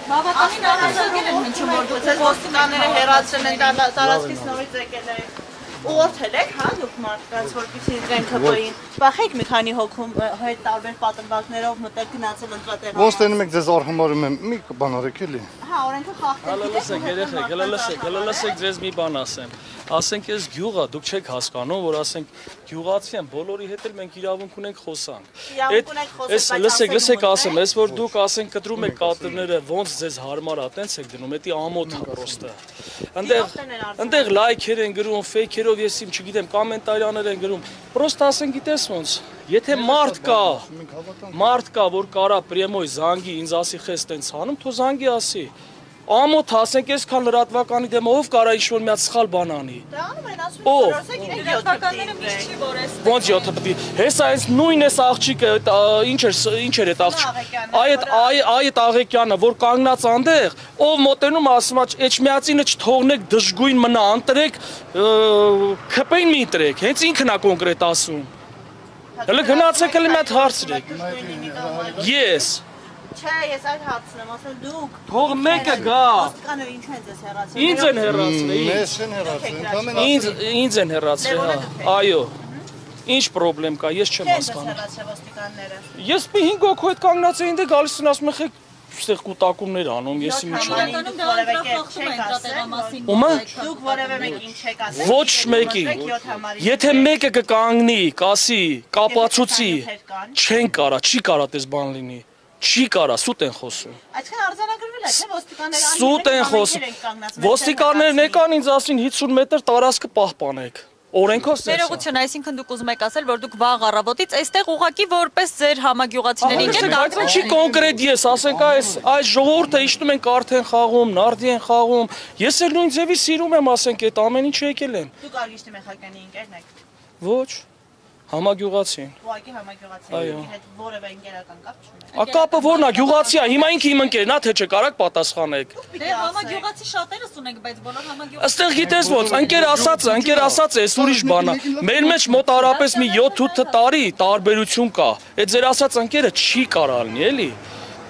Բավականին առանձնագել են հնչում, որ դուք ոստիկանները հեռացրել են տարածքից նորից եկել են։ Ուղղորդել եք, հա, դուք մարդկանց, որպեսզի իրենք ՀՊ-ին։ Վախեք մի քանի հոգում հետ տարբեր պատմվածքներով մտել գնացել ընտրատեղանոց։ Ոնց տենում եք ձեզ արհամարում եմ, մի բան արեք էլի։ Հա, օրենքը խախտել։ Լսեք, երեխեք, լսեք, ձեզ մի բան ասեմ։ Ասենք ես գյուղա, դուք չեք հասկանում, որ ասենք գյուղացի են, բոլորի հետ էլ մենք իրավունք ունենք խոսանք։ Լսեք, ասեմ, ես որ դուք ասենք կտրում եք կադրները, ոնց ձեզ հարմար է, տենց եք դնում, դա ամոթ է պրոստը։ Այնտեղ լայքեր են գրում, ֆեյքերով ես իմ չգիտեմ, կոմենտարիաներ են գրում։ Պրոստը ասենք գիտես ոնց, եթե մարդ կա, որ կարա պրեմոյ զանգի ինձ ասի խես տենց անում, թո զանգի ասի։ Ամոթ ասենք այսքան լրատվականի դեմ ով կարա ինչ-որ մի հատ սխալ բան անի։ Դա անում են ասում, որոշեք իրենք լրատվականները միշտ չի որ էս։ Ոնց 7 պիտի։ Հեսա այս նույն էս աղջիկը, ինչ էր այդ աղջիկը։ Այդ Աղեկյանը, որ կանգնած անդեղ, ով մոտենում ասում է, «Էջմիածինը չթողնեք դժգույն մնա, ընտրեք, քպեին մի ընտրեք»։ Հենց ինքն է կոնկրետ ասում։ Հələ գնացեք հələ մի հատ հարցրեք։ Ես Չէ, ես այդ հարցն եմ ասել դուք։ Թող մեկը գա։ Ոստիկանները ինչու են ձեզ հեռացրել։ Ինձ են հեռացրել։ Մեզ չեն հեռացրել, Ինձ են հեռացրել, հա։ Այո։ Ինչ խնդրեմ կա, ես չեմ հասկանում։ Ես մի 5 հոգու հետ կանգնած էին դե գալիս են ասում եք այստեղ կուտակումներ անում, ես ինչ չեմ։ Դուք որևէ մեկին չեք ասել։ Ոչ մեկին։ Եթե մեկը կկանգնի, կասի, կապացուցի, չեն կարա, չի կարա դες բան լինի։ Չի կարա, սուտ են խոսում։ Այսքան արձանագրվել է, թե ոստիկանները Սուտ են խոսում։ Ոստիկաններն եկան ինձ ասին 50 մետր տարածքը պահպանեք։ Օրենքով սենց։ Ներողություն, այսինքն դուք ուզում եք ասել, որ դուք վաղ առավոտից այստեղ ուղակի որպես ձեր համագյուղացիներին եք կանգնել։ Չի կոնկրետ ես, ասենք այս ժողովուրդը իշտում են կարթ են խաղում, նարդի են խաղում։ Ես էլ նույն ձևի սիրում եմ, ասենք այդ ամեն ինչը եկել եմ։ Դուք Արգիշտի Մեխակյանի ընկերն եք։ Ոչ։ Համագյուղացին։ Ուղղակի համագյուղացի հետ որևէ ընկերական կապ չունեք։ Կապը ո՞րն է, գյուղացի է, հիմա ինքը իմ ընկերն է, թե չէ, կարաք պատասխանեք։ Դե համագյուղացի շատերս ունենք, բայց բոլոր համագյուղացի։ Այստեղ գիտես ոնց, ընկեր ասած է, ուրիշ բան է։ Մեր մեջ մոտարապես մի 7-8 տարի տարբերություն կա։ Այդ ձեր ասած ընկերը չի կարա լինի, էլի։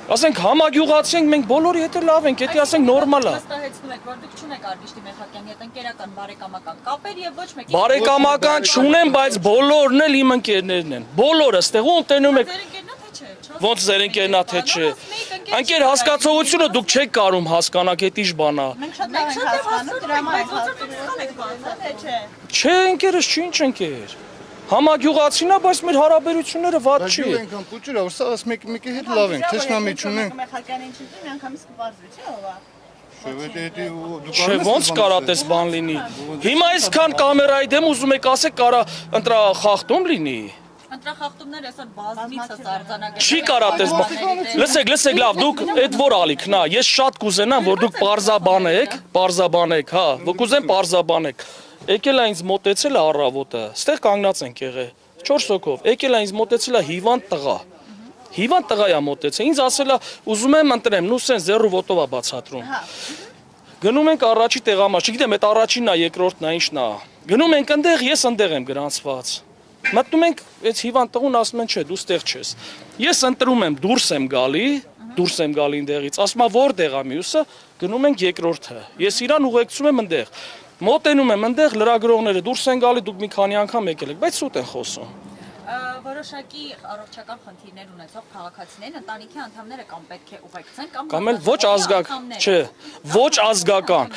Ասենք համագյուղացի ենք, մենք բոլորի հետ լավ ենք, դա ասենք նորմալ է։ Վստահեցնում եք, որ դուք չունեք Արգիշտի Մեխակյանի հետ ընկերական բարեկամական կապեր եւ ոչ մեկի։ Բարեկամական չունեմ, բայց բոլորն էլ իմ ընկերներն են։ Բոլորը այստեղ ում տենում եք։ Ոնց ձեր ընկերն է թե չէ։ Ընկեր հասկացողությունը դուք չեք կարում հասկանաք, դա ի՞նչ բան է։ Մենք շատ լավ ենք հասկանում, դրա համար թե չէ։ Չէ, ընկերս չի ինչ ընկեր։ Համագյուղացին է, բայց մեր հարաբերությունները վատ չի։ Գյուղ ենքան փուճուր, որ սա մեկի հետ լավ ենք, թեշնամի չունենք։ Մեխակյանին չդի, միանգամից կբարձվի, չէ՞ ով է։ Չէ, ոնց կարա դες բան լինի։ Հիմա այսքան կամերայի դեմ ուզում եք ասեք կարա ընտրա խախտում լինի։ Ընտրախախտումներ այսօր բազմիցս արձանագրել։ Չի կարա դες բան։ Լսեք, լավ, դուք այդ որ ալիքն է, ես շատ կուզենամ, որ դուք պարզաբանեք, հա, որ կուզեմ պարզաբանեք։ Եկել է ինձ մոտեցել է առավոտը, ստեղ կանգնած ենք եղել 4 հոգով, եկել է ինձ մոտեցել է հիվանդ տղա։ Հիվանդ տղա է մոտեցել, ինձ ասել է ուզում եմ ընտրեմ, նու սեն զերու ոտով է բացատրում։ Գնում ենք առաջի տեղամաս, չգիտեմ, այդ առաջինն է, երկրորդն է, ինչն է։ Գնում ենք այնտեղ, ես այնտեղ եմ գրանցված։ Մտնում ենք, այդ հիվանդ տղուն ասում են, չէ, դու ստեղ չես։ Ես ընտրում եմ, դուրս եմ գալի այնտեղից, ասում է որտեղ է մյուսը, գնում ենք երկրորդը։ Ես իրան ուղեկցում եմ այնտեղ։ Մոտենում եմ այնտեղ լրագրողները դուրս են գալի, դուք մի քանի անգամ եկել եք, բայց սուտ են խոսում։ Որոշակի առողջական խնդիրներ ունեցող քաղաքացիներին ընտանիքի անդամները կամ պետք է ուղեկցեն կամ էլ ոչ ազգական, չէ, ոչ ազգական։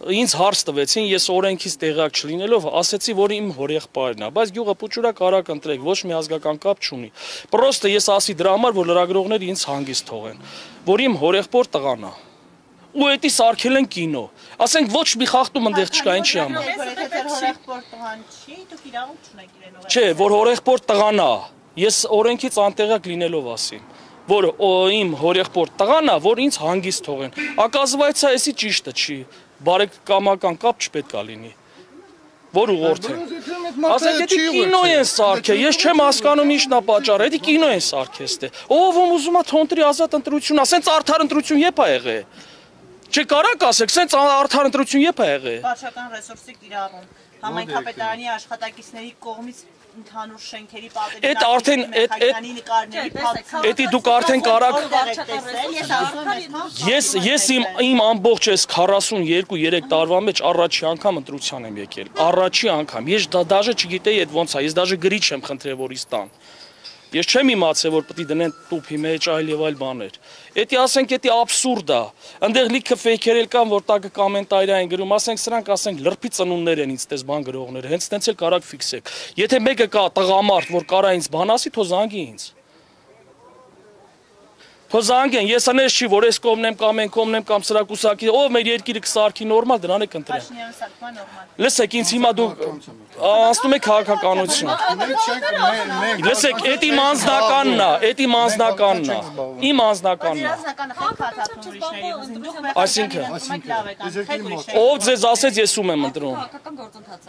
Ինձ հարց տվեցին, ես օրենքից տեղյակ չլինելով, ասեցի, որ իմ հորեղբայրն է, բայց գյուղը փուճուրա կարակ ընտրեք, ոչ մի ազգական կապ չունի։ Պրոստը ես ասի դրա համար, որ լրագրողները ինձ հանգիստ թողեն, որ իմ հորեղբոր տղան է։ Ու էդի սարքել են կինո։ Ասենք ոչ մի խախտում ընդեղ չկա, ինչի համար։ Հորեղբոր տղան չի, դուք իրավունք չունեք իրեն ուղեկցել։ Չէ, որ հորեղբոր տղան է, ես օրենքից անտեղյակ լինելով ասի, որ իմ հորեղբոր տղան է, որ ինձ հանգիստ թողեն։ Ակազվայցա էսի ճիշտը չի, բարեկամական կապ չպետք է լինի։ Որ ուղղորդեն։ Ասենք էդի կինո են սարքել, ես չեմ հասկանում ինչն է պատճառը, էդի կինո են սարքել ստե։ Ով ուզում է թոնտրի ազատ ընտրություն, ասենց արդար ընտրություն եպ է եղել։ Չէ կարակ ասեք, սենց արդար ընտրություն եպ է եղել։ Վարչական ռեսուրսի կիրառում, համայնքապետարանի աշխատակիցների կողմից ընդհանուր շենքերի պատերի Էդ արդեն մեխանիկանի նկարների փակ։ Էդի դուք արդեն կարաք Ես իմ ամբողջ այս 42-3 տարվա մեջ առաջի անգամ ընտրության եմ եկել։ Առաջի անգամ։ Ես դաժե չգիտեի այդ ոնց է։ Ես դաժե գրի չեմ խնդրել որ իստան։ Ես չեմ իմացել որ պետք է դնեն տուփի մեջ այլ եւ այլ բաներ։ Էդի ասենք էդի աբսուրդ է։ Այնտեղ լիքը ֆեյքերել կան որ տակը կոմենտարի են գրում, ասենք սրանք ասենք լրբի ծնուններ են ինձ տես բան գրողները, հենց տենց էլ կարակ ֆիքսեք։ Եթե մեկը կա տղամարդ որ կարա ինձ բան ասի, թո զանգի ինձ։ Թոզանգեն, ես անես չի, որ ես կողմնեմ կամ են կողմնեմ կամ սրակուսակի, ով մեր երկիրը կսարքի նորմալ, դրան եք ընտրեմ։ Լսեք, ինձ հիմա դուք անցնում եք քաղաքականություն։ Լսեք, էդ իմ անձնականն է, էդ իմ անձնականն է, իմ անձնականն է։ Այսինքն, ով ձեզ ասեց ես ում եմ ընտրում։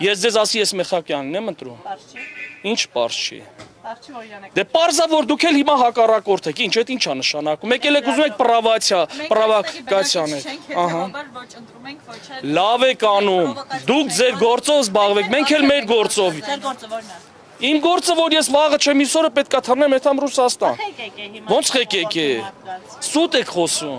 Ես ձեզ ասի ես Մեխակյանին եմ ընտրում։ Ինչ պարզ չի։ Դե պարզա որ դուք էլ հիմա հակառակորդ եք, ինչ էդ ինչա նշանակում։ Եկել եք ուզում եք պրովոկացիաներ։ Ահա։ Լավ եք անում։ Դուք ձեր գործով զբաղվեք, մենք էլ մեր գործով։ Ձեր գործը ո՞րն է։ Իմ գործը որ ես վաղը չեմ իսօրը պետքա թռնեմ հետամ Ռուսաստան։ Ոնց ղեկեք է։ Սուտ եք խոսում։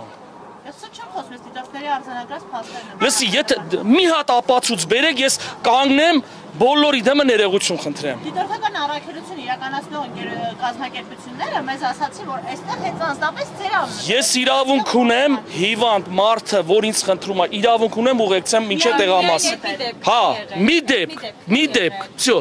Ես սուտ չեմ խոսում, ես դիտորդների արձանագրած փաստերն եմ։ Լսի, եթե մի հատ ապացույց բերեք, ես կանգնեմ բոլորի դեմը ներողություն խնդրեմ։ Դիտորդական առաքելություն իրականացնող կազմակերպությունները մեզ ասացին, որ այստեղ հենց անձնապես ձեր անունը։ Ես իրավունք ունեմ հիվանդ մարդը, որ ինձ խնդրում է, իրավունք ունեմ ուղեկցեմ մինչև տեղամասը։ Հա, մի դեպք, всё։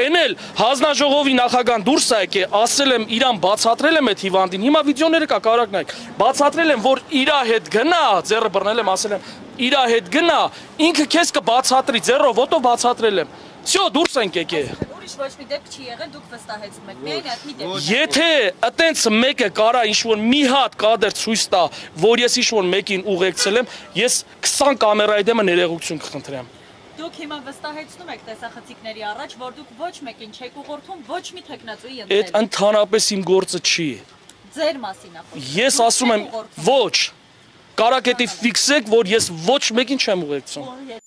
Էն էլ հանձնաժողովի նախագահան դուրս է եկել, ասել եմ իրան բացատրել եմ այդ հիվանդին, հիմա վիդեոները կա կարակ նայեք։ Բացատրել եմ, որ իրա հետ գնա, ձեռը բռնել եմ, ասել եմ իրա հետ գնա, ինքը քեզ կբացատրի, ձեռով ոտով բացատրել եմ։ Всё, դուրս ենք եկել։ Ուրիշ ոչ մի դեպք չի եղել, դուք վստահեցնում եք։ Միայն այդ մի դեպք։ Եթե այտենց մեկը կարա ինչ-որ մի հատ կադր ցույց տա, որ ես ինչ-որ մեկին ուղեկցել եմ, ես 20 կամերայի դեմը ներողություն կխնդրեմ։ Դուք հիմա վստահեցնում եք տեսախցիկների առաջ, որ դուք ոչ մեկին չեք ուղղորդում, ոչ մի տեխնացուի ընտրել։ Այդ ընդհանրապես իմ գործը չի։ Ձեր մասին է խոսքը։ Ես ասում եմ ոչ։ Կարակ էդի ֆիքսեք, որ ես ոչ մեկին չեմ ուղեկցում։